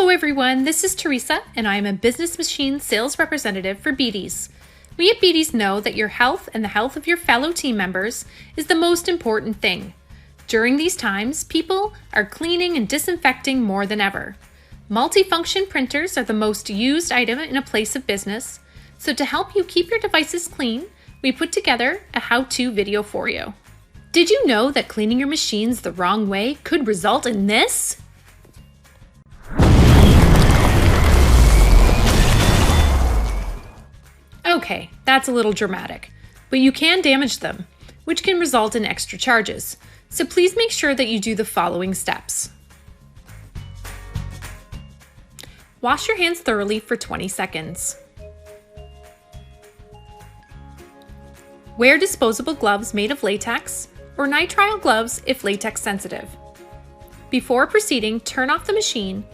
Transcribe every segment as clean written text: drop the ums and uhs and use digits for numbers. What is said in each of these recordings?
Hello everyone, this is Teresa and I am a Business Machine sales representative for Beaties. We at Beaties know that your health and the health of your fellow team members is the most important thing. During these times, people are cleaning and disinfecting more than ever. Multifunction printers are the most used item in a place of business, so to help you keep your devices clean, we put together a how-to video for you. Did you know that cleaning your machines the wrong way could result in this? Okay, that's a little dramatic, but you can damage them, which can result in extra charges. So please make sure that you do the following steps. Wash your hands thoroughly for 20 seconds. Wear disposable gloves made of latex or nitrile gloves if latex sensitive. Before proceeding, turn off the machine,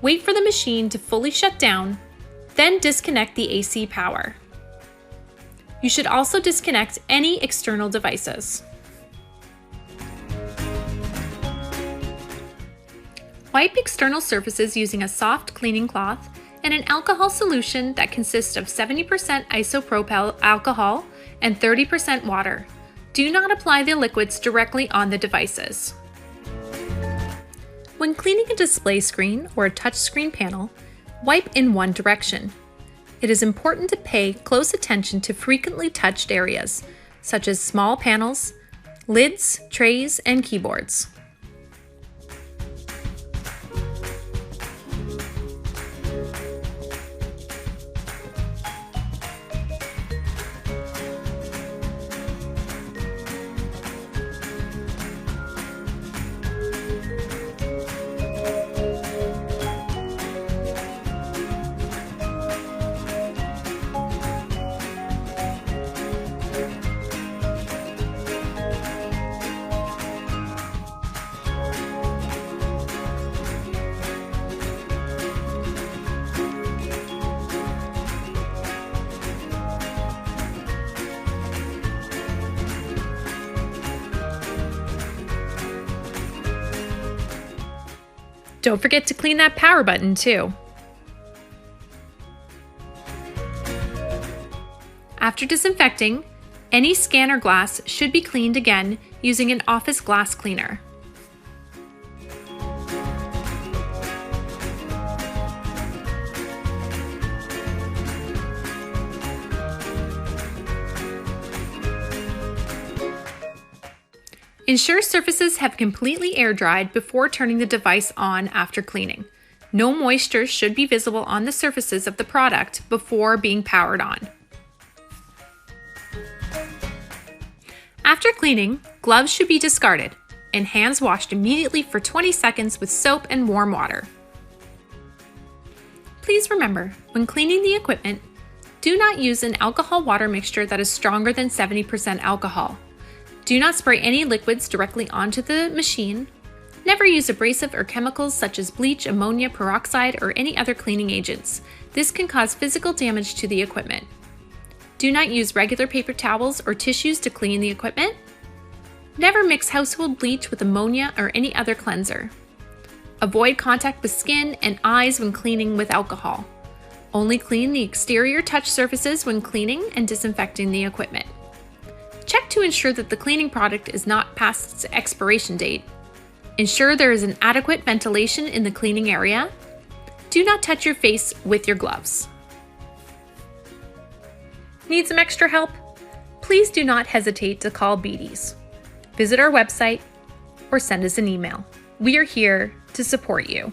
wait for the machine to fully shut down, then disconnect the AC power. You should also disconnect any external devices. Wipe external surfaces using a soft cleaning cloth and an alcohol solution that consists of 70% isopropyl alcohol and 30% water. Do not apply the liquids directly on the devices. When cleaning a display screen or a touchscreen panel, wipe in one direction. It is important to pay close attention to frequently touched areas, such as small panels, lids, trays, and keyboards. Don't forget to clean that power button too. After disinfecting, any scanner glass should be cleaned again using an office glass cleaner. Ensure surfaces have completely air dried before turning the device on after cleaning. No moisture should be visible on the surfaces of the product before being powered on. After cleaning, gloves should be discarded and hands washed immediately for 20 seconds with soap and warm water. Please remember, when cleaning the equipment, do not use an alcohol water mixture that is stronger than 70% alcohol. Do not spray any liquids directly onto the machine. Never use abrasive or chemicals such as bleach, ammonia, peroxide, or any other cleaning agents. This can cause physical damage to the equipment. Do not use regular paper towels or tissues to clean the equipment. Never mix household bleach with ammonia or any other cleanser. Avoid contact with skin and eyes when cleaning with alcohol. Only clean the exterior touch surfaces when cleaning and disinfecting the equipment. Check to ensure that the cleaning product is not past its expiration date. Ensure there is an adequate ventilation in the cleaning area. Do not touch your face with your gloves. Need some extra help? Please do not hesitate to call Beaties. Visit our website or send us an email. We are here to support you.